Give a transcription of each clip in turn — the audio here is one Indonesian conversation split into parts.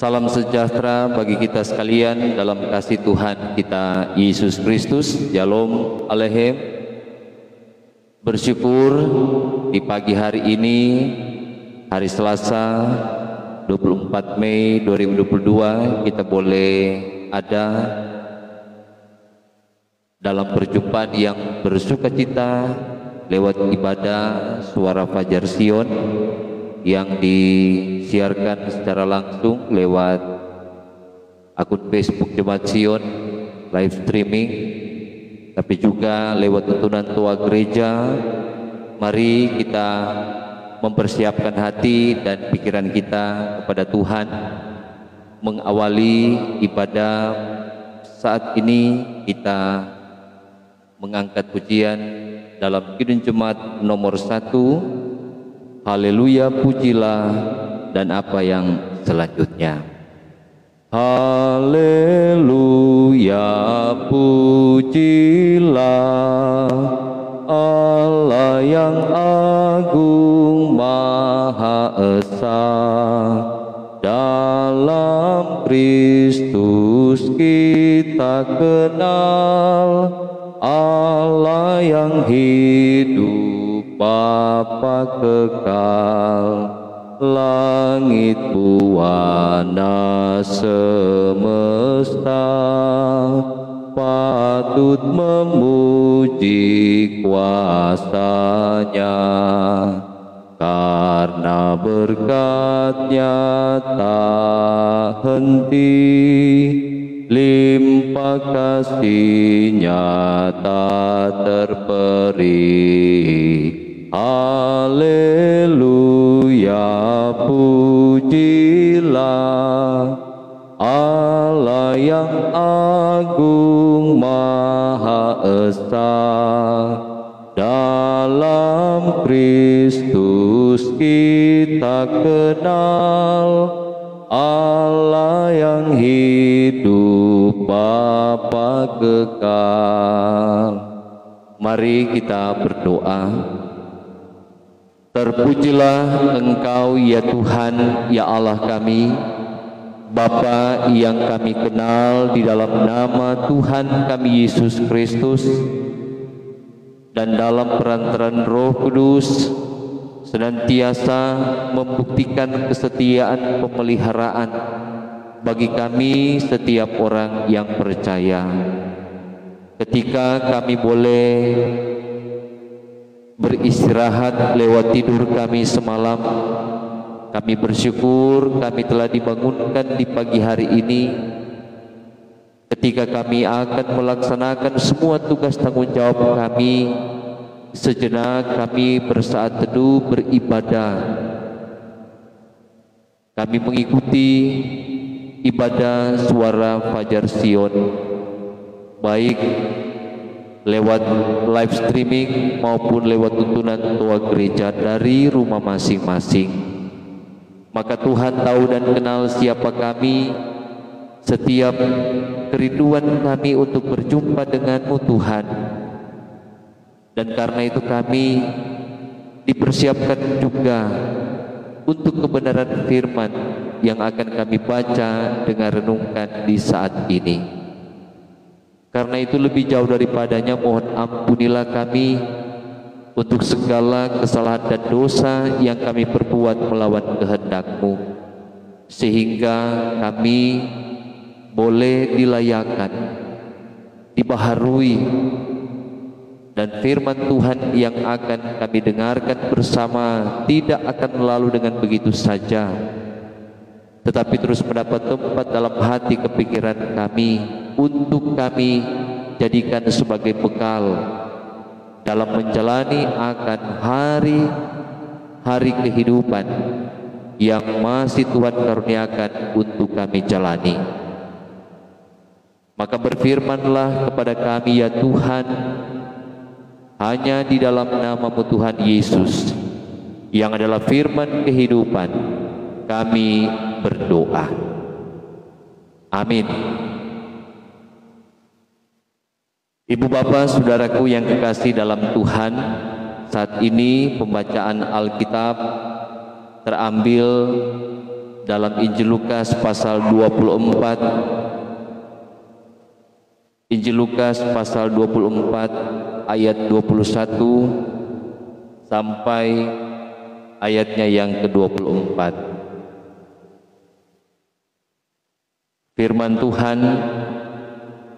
Salam sejahtera bagi kita sekalian dalam kasih Tuhan kita Yesus Kristus. Shalom Aleichem. Bersyukur di pagi hari ini, hari Selasa 24 Mei 2022, kita boleh ada dalam perjumpaan yang bersukacita lewat ibadah Suara Fajar Sion yang disiarkan secara langsung lewat akun Facebook Jemaat Sion live streaming, tapi juga lewat tuntunan tua gereja. Mari kita mempersiapkan hati dan pikiran kita kepada Tuhan, mengawali ibadah saat ini. Kita mengangkat pujian dalam Kidung Jemaat nomor 1, Haleluya, pujilah, dan apa yang selanjutnya. Haleluya, pujilah Allah yang agung maha esa. Dalam Kristus kita kenal Allah yang hidup, Bapa kekal. Langit buana semesta patut memuji kuasa-Nya, karena berkat-Nya tak henti, limpah kasih-Nya tak terperi. Haleluya, pujilah Allah yang agung maha esa. Dalam Kristus kita kenal Allah yang hidup, Bapa kekal. Mari kita berdoa. Terpujilah Engkau ya Tuhan, ya Allah kami, Bapa yang kami kenal di dalam nama Tuhan kami Yesus Kristus, dan dalam perantaran Roh Kudus senantiasa membuktikan kesetiaan pemeliharaan bagi kami setiap orang yang percaya. Ketika kami boleh beristirahat lewat tidur kami semalam, kami bersyukur kami telah dibangunkan di pagi hari ini. Ketika kami akan melaksanakan semua tugas tanggung jawab kami, sejenak kami bersaat teduh beribadah. Kami mengikuti ibadah Suara Fajar Sion, baik lewat live streaming maupun lewat tuntunan tua gereja dari rumah masing-masing. Maka Tuhan tahu dan kenal siapa kami, setiap kerinduan kami untuk berjumpa denganmu Tuhan. Dan karena itu kami dipersiapkan juga untuk kebenaran firman yang akan kami baca dengan renungkan di saat ini. Karena itu lebih jauh daripadanya, mohon ampunilah kami untuk segala kesalahan dan dosa yang kami perbuat melawan kehendak-Mu, sehingga kami boleh dilayakan, dibaharui, dan firman Tuhan yang akan kami dengarkan bersama tidak akan lalu dengan begitu saja, tetapi terus mendapat tempat dalam hati kepikiran kami, untuk kami jadikan sebagai bekal dalam menjalani akan hari-hari kehidupan yang masih Tuhan karuniakan untuk kami jalani. Maka berfirmanlah kepada kami ya Tuhan, hanya di dalam nama-Mu Tuhan Yesus yang adalah firman kehidupan, kami berdoa. Amin. Ibu bapak saudaraku yang kekasih dalam Tuhan, saat ini pembacaan Alkitab terambil dalam Injil Lukas pasal 24, Injil Lukas pasal 24 ayat 21 sampai ayatnya yang ke-24. Firman Tuhan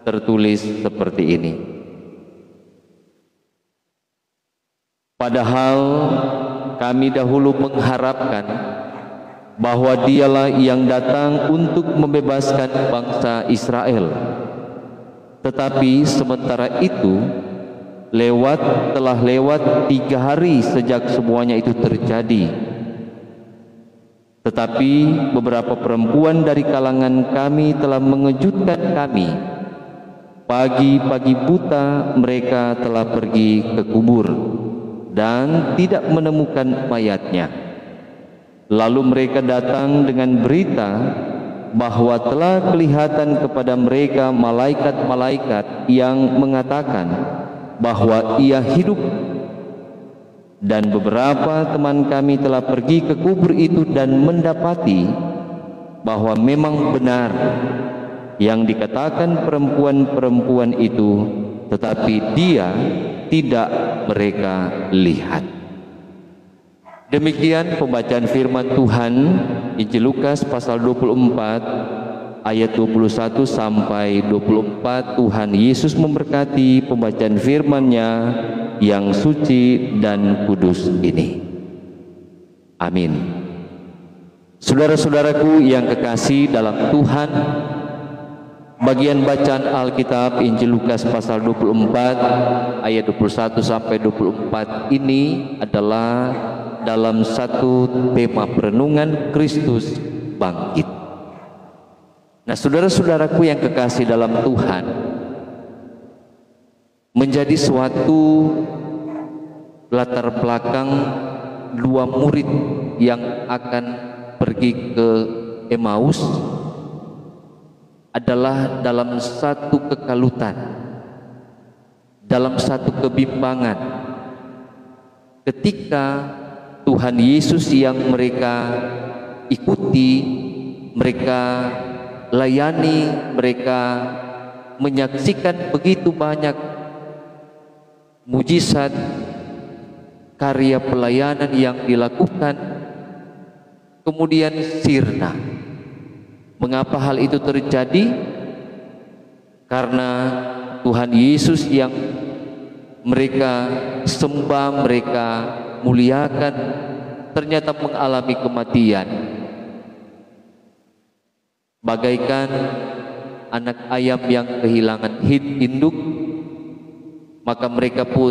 tertulis seperti ini. Padahal kami dahulu mengharapkan bahwa Dialah yang datang untuk membebaskan bangsa Israel. Tetapi sementara itu telah lewat 3 hari sejak semuanya itu terjadi. Tetapi beberapa perempuan dari kalangan kami telah mengejutkan kami. Pagi-pagi buta mereka telah pergi ke kubur dan tidak menemukan mayatnya. Lalu mereka datang dengan berita bahwa telah kelihatan kepada mereka malaikat-malaikat yang mengatakan bahwa ia hidup. Dan beberapa teman kami telah pergi ke kubur itu dan mendapati bahwa memang benar yang dikatakan perempuan-perempuan itu, tetapi dia tidak mereka lihat. Demikian pembacaan firman Tuhan, Injil Lukas pasal 24 ayat 21 sampai 24. Tuhan Yesus memberkati pembacaan firman-Nya yang suci dan kudus ini. Amin. Saudara-saudaraku yang kekasih dalam Tuhan, bagian bacaan Alkitab Injil Lukas pasal 24 ayat 21 sampai 24 ini adalah dalam satu tema perenungan Kristus bangkit. Nah, saudara-saudaraku yang kekasih dalam Tuhan, menjadi suatu latar belakang 2 murid yang akan pergi ke Emmaus adalah dalam satu kekalutan, dalam satu kebimbangan, ketika Tuhan Yesus yang mereka ikuti, mereka layani, mereka menyaksikan begitu banyak mujizat, karya pelayanan yang dilakukan, kemudian sirna. Mengapa hal itu terjadi? Karena Tuhan Yesus yang mereka sembah, mereka muliakan, ternyata mengalami kematian, bagaikan anak ayam yang kehilangan induk. Maka mereka pun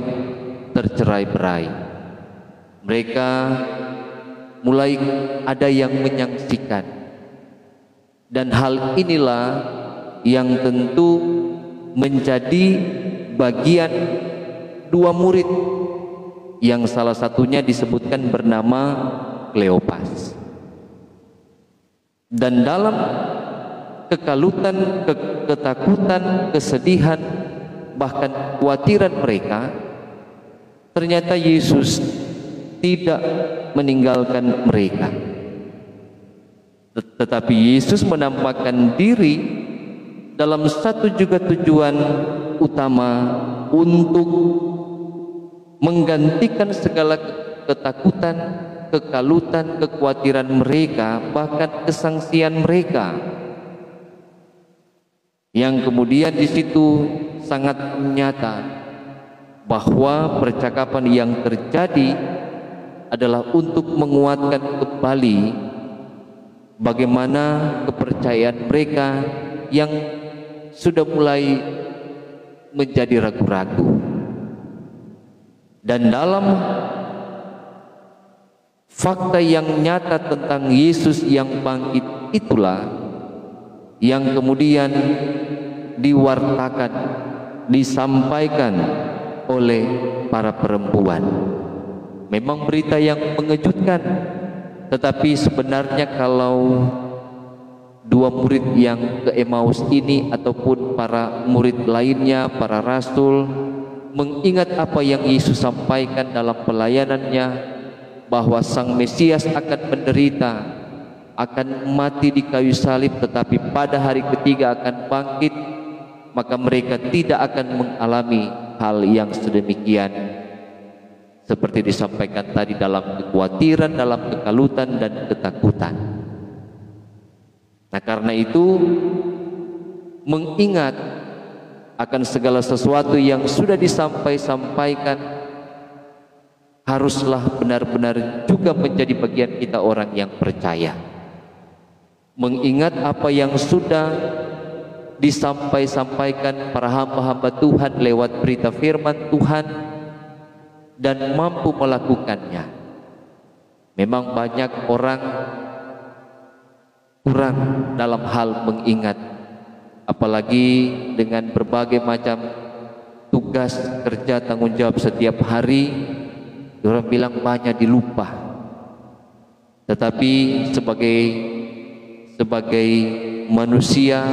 tercerai-berai. Mereka mulai ada yang menyaksikan. Dan hal inilah yang tentu menjadi bagian 2 murid yang salah satunya disebutkan bernama Kleopas. Dan dalam kekalutan, ketakutan, kesedihan, bahkan kekhawatiran mereka, ternyata Yesus tidak meninggalkan mereka. Tetapi Yesus menampakkan diri dalam satu juga tujuan utama, untuk menggantikan segala ketakutan, kekalutan, kekhawatiran mereka, bahkan kesangsian mereka, yang kemudian di situ sangat nyata bahwa percakapan yang terjadi adalah untuk menguatkan kembali bagaimana kepercayaan mereka yang sudah mulai menjadi ragu-ragu. Dan dalam fakta yang nyata tentang Yesus yang bangkit itulah yang kemudian diwartakan, disampaikan oleh para perempuan. Memang berita yang mengejutkan, tetapi sebenarnya kalau 2 murid yang ke Emmaus ini ataupun para murid lainnya, para rasul, mengingat apa yang Yesus sampaikan dalam pelayanannya, bahwa Sang Mesias akan menderita, akan mati di kayu salib, tetapi pada hari ketiga akan bangkit, maka mereka tidak akan mengalami hal yang sedemikian seperti disampaikan tadi, dalam kekhawatiran, dalam kekalutan dan ketakutan. Nah, karena itu mengingat akan segala sesuatu yang sudah disampaikan haruslah benar-benar juga menjadi bagian kita orang yang percaya. Mengingat apa yang sudah disampaikan para hamba-hamba Tuhan lewat berita firman Tuhan dan mampu melakukannya. Memang banyak orang kurang dalam hal mengingat, apalagi dengan berbagai macam tugas kerja tanggung jawab setiap hari, orang bilang banyak dilupa. Tetapi sebagai manusia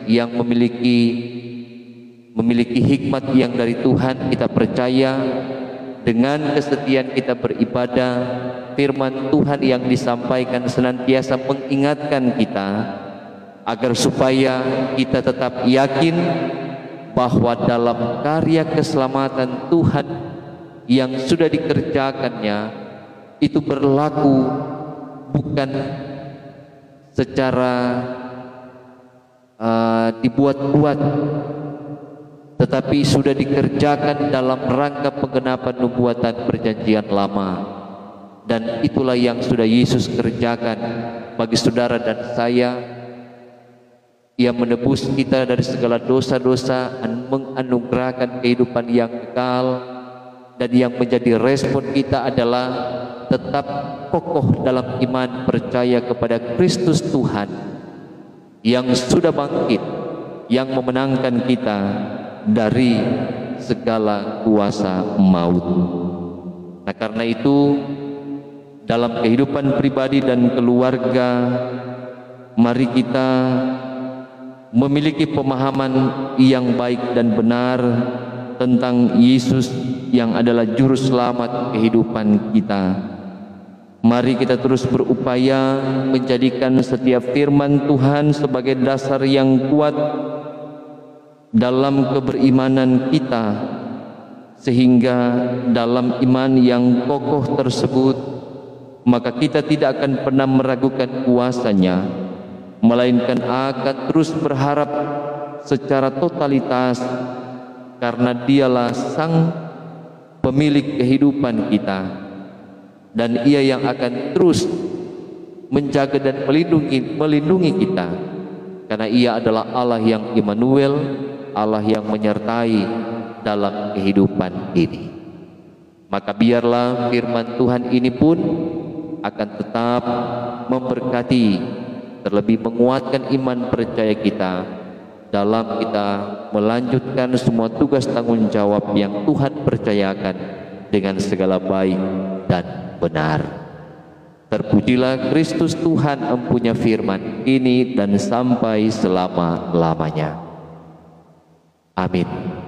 yang memiliki hikmat yang dari Tuhan, kita percaya dengan kesetiaan kita beribadah, firman Tuhan yang disampaikan senantiasa mengingatkan kita agar supaya kita tetap yakin bahwa dalam karya keselamatan Tuhan yang sudah dikerjakannya itu berlaku bukan secara dibuat-buat, tetapi sudah dikerjakan dalam rangka penggenapan nubuatan perjanjian lama. Dan itulah yang sudah Yesus kerjakan bagi saudara dan saya. Ia menebus kita dari segala dosa-dosa, menganugerahkan kehidupan yang kekal, dan yang menjadi respon kita adalah tetap kokoh dalam iman, percaya kepada Kristus Tuhan yang sudah bangkit, yang memenangkan kita dari segala kuasa maut. Nah, karena itu dalam kehidupan pribadi dan keluarga, mari kita memiliki pemahaman yang baik dan benar tentang Yesus yang adalah juru selamat kehidupan kita. Mari kita terus berupaya menjadikan setiap firman Tuhan sebagai dasar yang kuat dalam keberimanan kita, sehingga dalam iman yang kokoh tersebut maka kita tidak akan pernah meragukan kuasanya, melainkan akan terus berharap secara totalitas, karena dialah sang pemilik kehidupan kita, dan ia yang akan terus menjaga dan melindungi kita, karena ia adalah Allah yang Immanuel, Allah yang menyertai dalam kehidupan ini. Maka biarlah firman Tuhan ini pun akan tetap memberkati, terlebih menguatkan iman percaya kita dalam kita melanjutkan semua tugas tanggung jawab yang Tuhan percayakan dengan segala baik dan benar. Terpujilah Kristus Tuhan empunya firman ini dan sampai selama-lamanya. Amin.